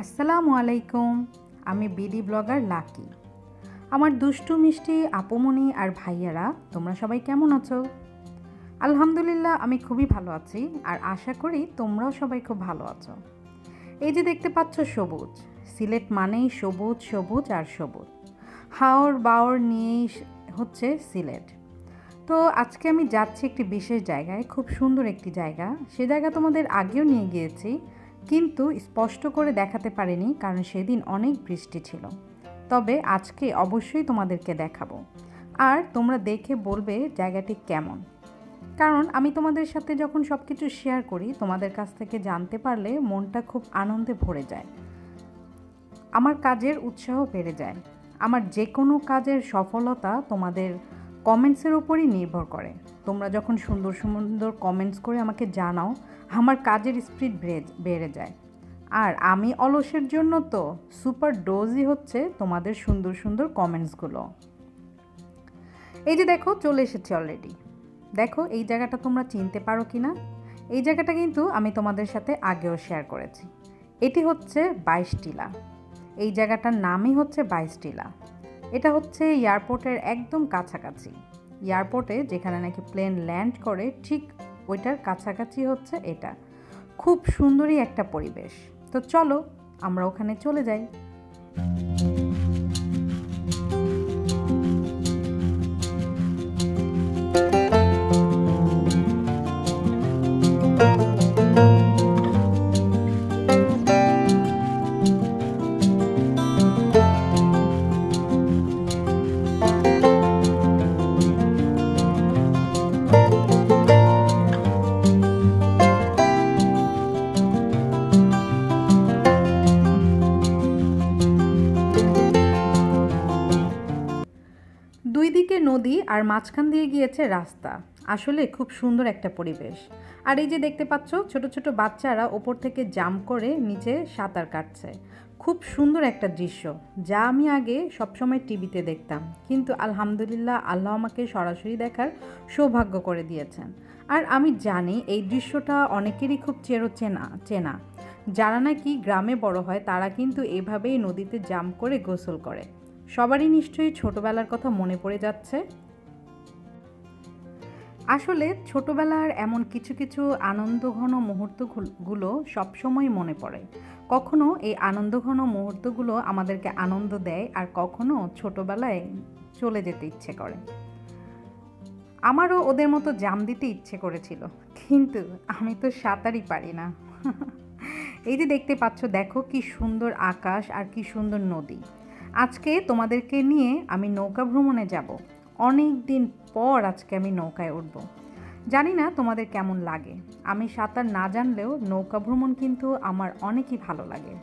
আসসালামু আলাইকুম। আমি বিডি ব্লগার লাকি। আমার দুষ্টু মিষ্টি আপুমনি আর ভাইয়ারা, তোমরা সবাই কেমন আছো? আলহামদুলিল্লাহ আমি খুবই ভালো আছি, আর আশা করি তোমরাও সবাই খুব ভালো আছো। এই যে দেখতে পাচ্ছ সবুজ, সিলেট মানেই সবুজ সবুজ আর সবুজ। হাওর বাওর নিয়েই হচ্ছে সিলেট। তো আজকে আমি যাচ্ছি একটি বিশেষ জায়গায়, খুব সুন্দর একটি জায়গা। সে জায়গা তোমাদের আগেও নিয়ে গিয়েছি, কিন্তু স্পষ্ট করে দেখাতে পারিনি কারণ সেদিন অনেক বৃষ্টি ছিল। তবে আজকে অবশ্যই তোমাদেরকে দেখাবো, আর তোমরা দেখে বলবে জায়গাটি কেমন। কারণ আমি তোমাদের সাথে যখন সব কিছু শেয়ার করি, তোমাদের কাছ থেকে জানতে পারলে মনটা খুব আনন্দে ভরে যায়, আমার কাজের উৎসাহ বেড়ে যায়। আমার যে কোনো কাজের সফলতা তোমাদের কমেন্টসের উপরই নির্ভর করে। তোমরা যখন সুন্দর সুন্দর কমেন্টস করে আমাকে জানাও, আমার কাজের স্পিড বেড়ে যায়। আর আমি অলসের জন্য তো সুপার ডোজই হচ্ছে তোমাদের সুন্দর সুন্দর কমেন্টসগুলো। এই যে দেখো, চলে এসেছি অলরেডি। দেখো এই জায়গাটা তোমরা চিনতে পারো কি না? এই জায়গাটা কিন্তু আমি তোমাদের সাথে আগেও শেয়ার করেছি। এটি হচ্ছে 22 টিলা। এই জায়গাটার নামই হচ্ছে 22 টিলা। এটা হচ্ছে এয়ারপোর্টের একদম কাছাকাছি। এয়ারপোর্টে যেখানে নাকি প্লেন ল্যান্ড করে, ঠিক ওইটার কাছাকাছি হচ্ছে এটা। খুব সুন্দরই একটা পরিবেশ। তো চলো আমরা ওখানে চলে যাই। দুই দিকে নদী আর মাঝখান দিয়ে গিয়েছে রাস্তা। আসলে খুব সুন্দর একটা পরিবেশ। আর এই যে দেখতে পাচ্ছ, ছোট ছোট বাচ্চারা ওপর থেকে জাম্প করে নিচে সাঁতার কাটছে। খুব সুন্দর একটা দৃশ্য, যা আমি আগে সবসময় টিভিতে দেখতাম, কিন্তু আলহামদুলিল্লাহ আল্লাহ আমাকে সরাসরি দেখার সৌভাগ্য করে দিয়েছেন। আর আমি জানি এই দৃশ্যটা অনেকেরই খুব চেনা। যারা নাকি গ্রামে বড় হয় তারা কিন্তু এভাবেই নদীতে জাম্প করে গোসল করে। সবারই নিশ্চয়ই ছোটবেলার কথা মনে পড়ে যাচ্ছে। আসলে ছোটবেলার এমন কিছু কিছু আনন্দঘন মুহূর্তগুলো সবসময় মনে পড়ে। কখনো এই আনন্দঘন মুহূর্তগুলো আমাদেরকে আনন্দ দেয়, আর কখনো ছোটবেলায় চলে যেতে ইচ্ছে করে। আমারও ওদের মতো জাম দিতে ইচ্ছে করেছিল, কিন্তু আমি তো সাঁতারই পারি না। এই যে দেখতে পাচ্ছ, দেখো কি সুন্দর আকাশ আর কি সুন্দর নদী। আজকে তোমাদেরকে নিয়ে আমি নৌকা ভ্রমণে যাব। অনেক দিন পর আজকে আমি নৌকায় উঠব। জানি না তোমাদের কেমন লাগে। আমি সাঁতার না জানলেও নৌকা ভ্রমণ কিন্তু আমার অনেকই ভালো লাগে।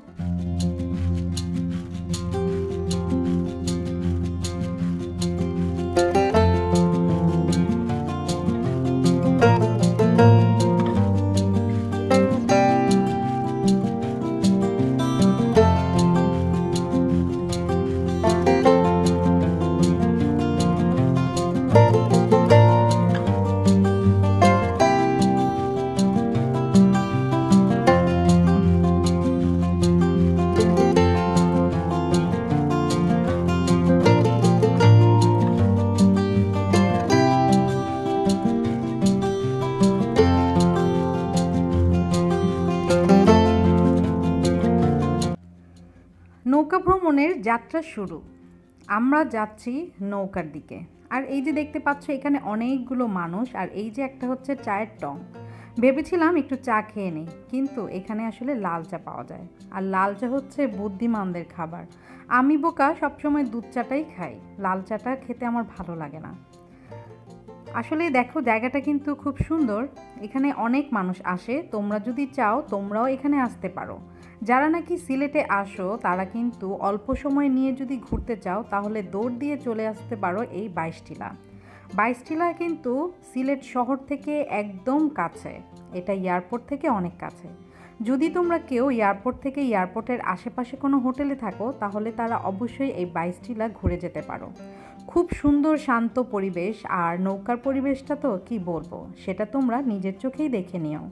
নৌকা ভ্রমণের যাত্রা শুরু। আমরা যাচ্ছি নৌকার দিকে। আর এই যে দেখতে পাচ্ছ, এখানে অনেকগুলো মানুষ, আর এই যে একটা হচ্ছে চায়ের টং। ভেবেছিলাম একটু চা খেয়ে নিই, কিন্তু এখানে আসলে লাল চা পাওয়া যায়, আর লাল চা হচ্ছে বুদ্ধিমানদের খাবার। আমি বোকা, সবসময় দুধ চাটাই খাই, লাল চাটা খেতে আমার ভালো লাগে না। আসলে দেখো জায়গাটা কিন্তু খুব সুন্দর। এখানে অনেক মানুষ আসে। তোমরা যদি চাও তোমরাও এখানে আসতে পারো। যারা নাকি সিলেটে আসো তারা কিন্তু অল্প সময় নিয়ে যদি ঘুরতে চাও, তাহলে দৌড় দিয়ে চলে আসতে পারো এই 22 টিলা। 22 টিলা কিন্তু সিলেট শহর থেকে একদম কাছে। এটা এয়ারপোর্ট থেকে অনেক কাছে। যদি তোমরা কেউ এয়ারপোর্ট থেকে এয়ারপোর্টের আশেপাশে কোনো হোটেলে থাকো, তাহলে তারা অবশ্যই এই 22 টিলা ঘুরে যেতে পারো। খুব সুন্দর শান্ত পরিবেশ, আর নৌকার পরিবেশটা তো কি বলবো, সেটা তোমরা নিজের চোখেই দেখে নিও।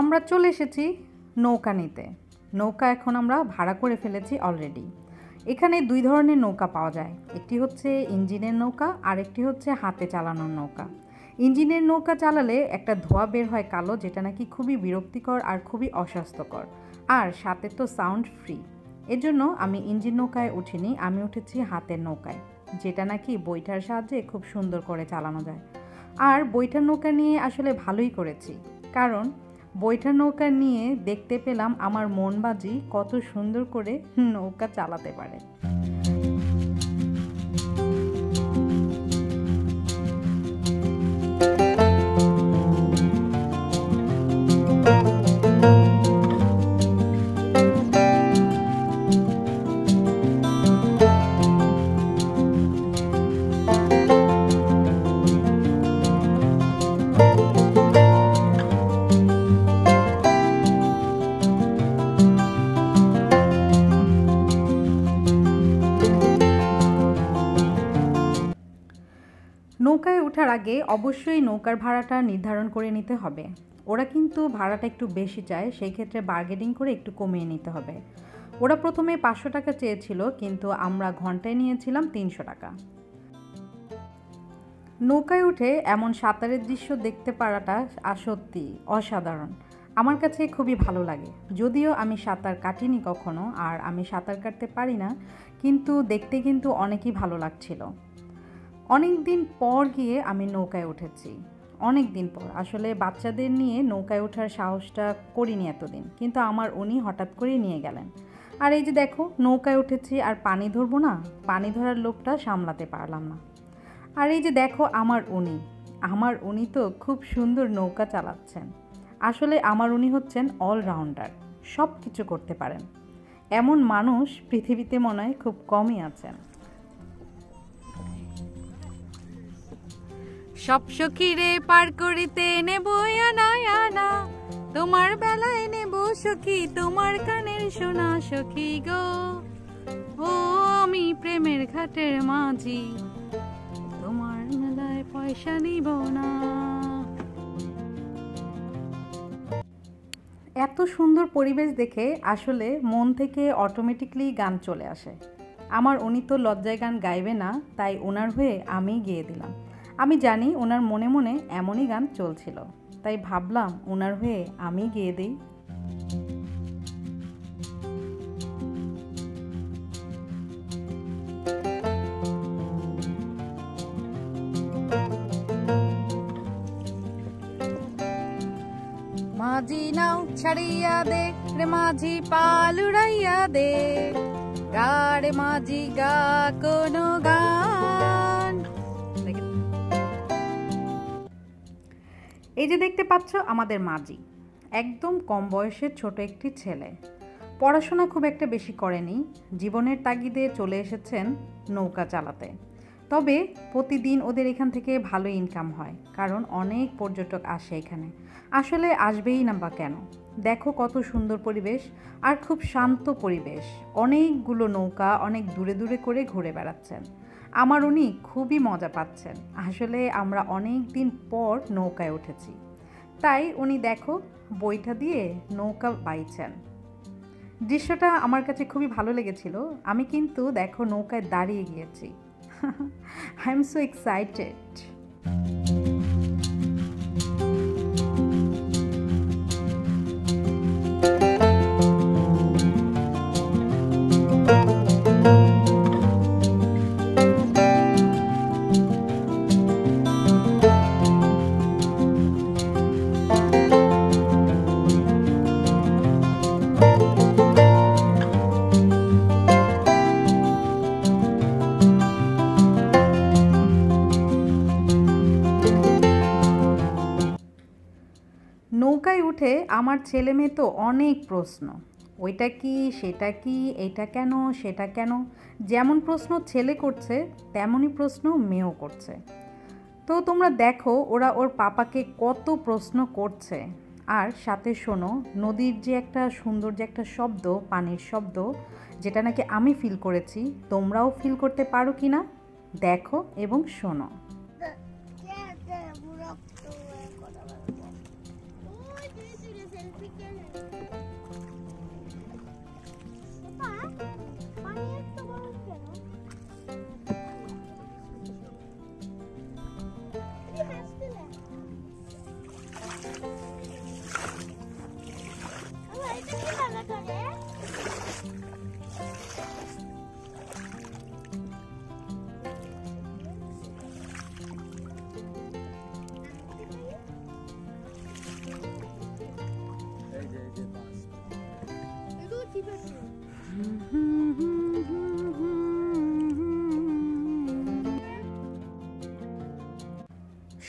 আমরা চলে এসেছি নৌকা নিতে। নৌকা এখন আমরা ভাড়া করে ফেলেছি অলরেডি। এখানে দুই ধরনের নৌকা পাওয়া যায়, একটি হচ্ছে ইঞ্জিনের নৌকা আর একটি হচ্ছে হাতে চালানোর নৌকা। ইঞ্জিনের নৌকা চালালে একটা ধোঁয়া বের হয় কালো, যেটা নাকি খুবই বিরক্তিকর আর খুবই অস্বাস্থ্যকর, আর সাথে তো সাউন্ড ফ্রি। এজন্য আমি ইঞ্জিন নৌকায় উঠিনি, আমি উঠেছি হাতের নৌকায়, যেটা নাকি বৈঠার সাহায্যে খুব সুন্দর করে চালানো যায়। আর বৈঠার নৌকা নিয়ে আসলে ভালোই করেছি, কারণ বৈঠার নৌকা নিয়ে দেখতে পেলাম আমার মনবাজি কত সুন্দর করে নৌকা চালাতে পারে। নৌকায় ওঠার আগে অবশ্যই নৌকার ভাড়াটা নির্ধারণ করে নিতে হবে। ওরা কিন্তু ভাড়াটা একটু বেশি চায়, সেই ক্ষেত্রে বার্গেনিং করে একটু কমিয়ে নিতে হবে। ওরা প্রথমে 500 টাকা চেয়েছিল, কিন্তু আমরা ঘন্টায় নিয়েছিলাম 300 টাকা। নৌকায় উঠে এমন সাঁতারের দৃশ্য দেখতে পারাটা সত্যি অসাধারণ। আমার কাছে খুবই ভালো লাগে, যদিও আমি সাঁতার কাটিনি কখনো, আর আমি সাঁতার কাটতে পারি না, কিন্তু দেখতে কিন্তু অনেকই ভালো লাগছিল। অনেক দিন পর গিয়ে আমি নৌকায় উঠেছি, অনেক দিন পর। আসলে বাচ্চাদের নিয়ে নৌকায় ওঠার সাহসটা করিনি এতদিন, কিন্তু আমার উনি হঠাৎ করেই নিয়ে গেলেন। আর এই যে দেখো, নৌকায় উঠেছি আর পানি ধরবো না, পানি ধরার লোভটা সামলাতে পারলাম না। আর এই যে দেখো আমার উনি তো খুব সুন্দর নৌকা চালাচ্ছেন। আসলে আমার উনি হচ্ছেন অলরাউন্ডার, সব কিছু করতে পারেন। এমন মানুষ পৃথিবীতে মনে হয় খুব কমই আছেন। সব সখীরে পার করিতে নেব আনা আনা, তোমার বেলায় নেব সখী তোমার কানের সোনা সখী গো। ও আমি প্রেমের ঘাটের মাঝি, তোমার মেলায় পয়সা নিব না। এত সুন্দর পরিবেশ দেখে আসলে মন থেকে অটোমেটিকলি গান চলে আসে। আমার উনি তো লজ্জায় গান গাইবে না, তাই ওনার হয়ে আমি গেয়ে দিলাম। আমি জানি ওনার মনে মনে এমনই গান চলছিল, তাই ভাবলাম ওনার হয়ে আমি গেয়ে দিই। মাঝি নাও ছাড়িয়া দে রে মাঝি পাল উড়াইয়া দে, গাড়ে মাঝি গা কোনো গান। এই যে দেখতে পাচ্ছ আমাদের মাঝি, একদম কম বয়সের ছোট একটি ছেলে। পড়াশোনা খুব একটা বেশি করেনি, জীবনের তাগিদে চলে এসেছেন নৌকা চালাতে। তবে প্রতিদিন ওদের এখান থেকে ভালো ইনকাম হয়, কারণ অনেক পর্যটক আসে এখানে। আসলে আসবেই না বা কেন, দেখো কত সুন্দর পরিবেশ আর খুব শান্ত পরিবেশ। অনেকগুলো নৌকা অনেক দূরে দূরে করে ঘুরে বেড়াচ্ছেন। আমার উনি খুবই মজা পাচ্ছেন। আসলে আমরা অনেক দিন পর নৌকায় উঠেছি, তাই উনি দেখো বৈঠা দিয়ে নৌকা বাইছেন। দৃশ্যটা আমার কাছে খুবই ভালো লেগেছিল। আমি কিন্তু দেখো নৌকায় দাঁড়িয়ে গিয়েছি। I am so excited. উঠে আমার ছেলে মেয়ে তো অনেক প্রশ্ন, ওইটা কি, সেটা কি, এইটা কেন, সেটা কেন। যেমন প্রশ্ন ছেলে করছে তেমনই প্রশ্ন মেয়েও করছে। তো তোমরা দেখো ওরা ওর পাপাকে কত প্রশ্ন করছে। আর সাথে শোনো, নদীর যে একটা সুন্দর যে একটা শব্দ, পানির শব্দ, যেটা নাকি আমি ফিল করেছি, তোমরাও ফিল করতে পারো কি না দেখো এবং শোনো।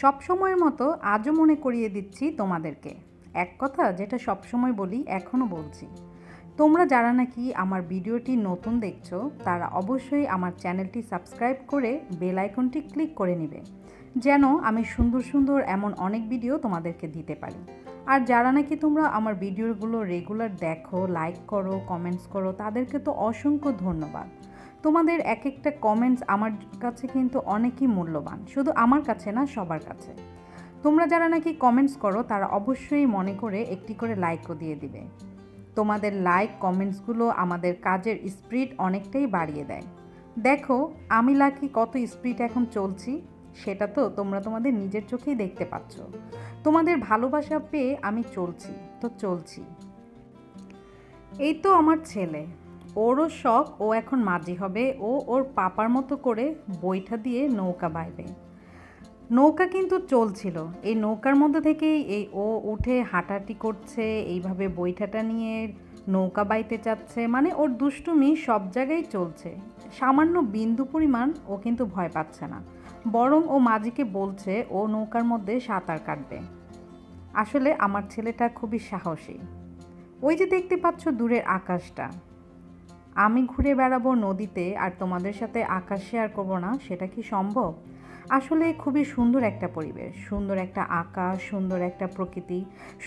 সব সময়ের মতো আজও মনে করিয়ে দিচ্ছি তোমাদেরকে এক কথা, যেটা সব সময় বলি, এখনও বলছি। তোমরা যারা নাকি আমার ভিডিওটি নতুন দেখছো তারা অবশ্যই আমার চ্যানেলটি সাবস্ক্রাইব করে বেল আইকনটি ক্লিক করে নেবে, যেন আমি সুন্দর সুন্দর এমন অনেক ভিডিও তোমাদেরকে দিতে পারি। আর যারা নাকি তোমরা আমার ভিডিওগুলো রেগুলার দেখো, লাইক করো, কমেন্টস করো, তাদেরকে তো অসংখ্য ধন্যবাদ। তোমাদের এক একটা কমেন্টস আমার কাছে কিন্তু অনেকই মূল্যবান, শুধু আমার কাছে না, সবার কাছে। তোমরা যারা নাকি কমেন্টস করো তারা অবশ্যই মনে করে একটি করে লাইকও দিয়ে দিবে। তোমাদের লাইক কমেন্টসগুলো আমাদের কাজের স্পিড অনেকটাই বাড়িয়ে দেয়। দেখো আমি লাকি কত স্পিড এখন চলছি, সেটা তো তোমরা তোমাদের নিজের চোখেই দেখতে পাচ্ছ। তোমাদের ভালোবাসা পেয়ে আমি চলছি। এই তো আমার ছেলে, ওরও শখ, ও এখন মাঝি হবে, ও ওর পাপার মতো করে বৈঠা দিয়ে নৌকা বাইবে। নৌকা কিন্তু চলছিল, এই নৌকার মধ্যে থেকেই ও উঠে হাঁটাহাঁটি করছে, এইভাবে বৈঠাটা নিয়ে নৌকা বাইতে চাচ্ছে, মানে ওর দুষ্টুমি সব জায়গায় চলছে। সামান্য বিন্দু পরিমাণ ও কিন্তু ভয় পাচ্ছে না, বরং ও মাঝিকে বলছে ও নৌকার মধ্যে সাঁতার কাটবে। আসলে আমার ছেলেটা খুবই সাহসী। ওই যে দেখতে পাচ্ছ দূরের আকাশটা, আমি ঘুরে বেড়াবো নদীতে আর তোমাদের সাথে আকাশ শেয়ার করবো না, সেটা কি সম্ভব? আসলে খুবই সুন্দর একটা পরিবেশ, সুন্দর একটা আকাশ, সুন্দর একটা প্রকৃতি।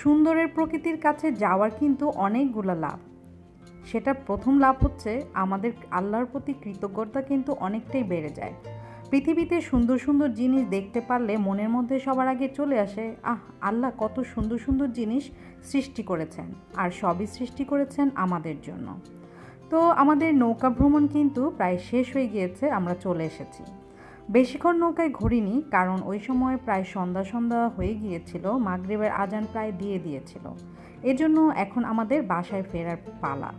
সুন্দরের প্রকৃতির কাছে যাওয়ার কিন্তু অনেকগুলো লাভ। সেটা প্রথম লাভ হচ্ছে আমাদের আল্লাহর প্রতি কৃতজ্ঞতা কিন্তু অনেকটাই বেড়ে যায়। পৃথিবীতে সুন্দর সুন্দর জিনিস দেখতে পারলে মনের মধ্যে সবার আগে চলে আসে, আল্লাহ কত সুন্দর সুন্দর জিনিস সৃষ্টি করেছেন, আর সবই সৃষ্টি করেছেন আমাদের জন্য। তো আমাদের নৌকা ভ্রমণ কিন্তু প্রায় শেষ হয়ে গিয়েছে, আমরা চলে এসেছি। বেশিক্ষণ নৌকায় ঘুরিনি, কারণ ওই সময় প্রায় সন্ধ্যা হয়ে গিয়েছিল, মাগরিবের আজান প্রায় দিয়ে দিয়েছিল। এজন্য এখন আমাদের বাসায় ফেরার পালা।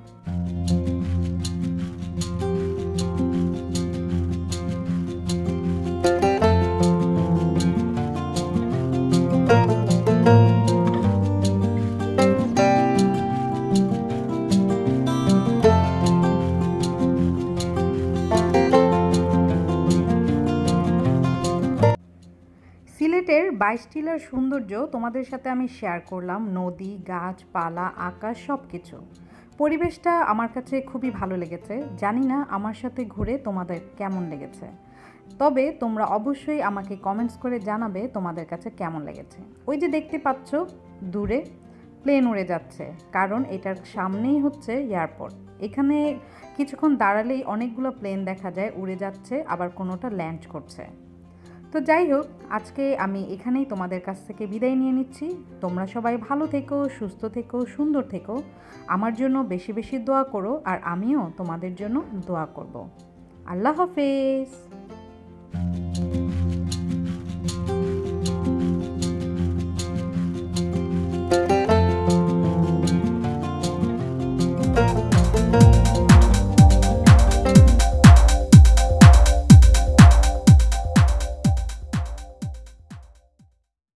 সিলেটের 22 টিলার সৌন্দর্য তোমাদের সাথে আমি শেয়ার করলাম, নদী, গাছপালা, আকাশ, সব কিছু। পরিবেশটা আমার কাছে খুবই ভালো লেগেছে। জানি না আমার সাথে ঘুরে তোমাদের কেমন লেগেছে, তবে তোমরা অবশ্যই আমাকে কমেন্টস করে জানাবে তোমাদের কাছে কেমন লেগেছে। ওই যে দেখতে পাচ্ছ দূরে প্লেন উড়ে যাচ্ছে, কারণ এটার সামনেই হচ্ছে এয়ারপোর্ট। এখানে কিছুক্ষণ দাঁড়ালেই অনেকগুলো প্লেন দেখা যায় উড়ে যাচ্ছে, আবার কোনোটা ল্যান্ড করছে। তো যাই হোক, আজকে আমি এখানেই তোমাদের কাছ থেকে বিদায় নিয়ে নিচ্ছি। তোমরা সবাই ভালো থেকো, সুস্থ থেকো, সুন্দর থেকো। আমার জন্য বেশি বেশি দোয়া করো, আর আমিও তোমাদের জন্য দোয়া করব। আল্লাহ হাফেজ।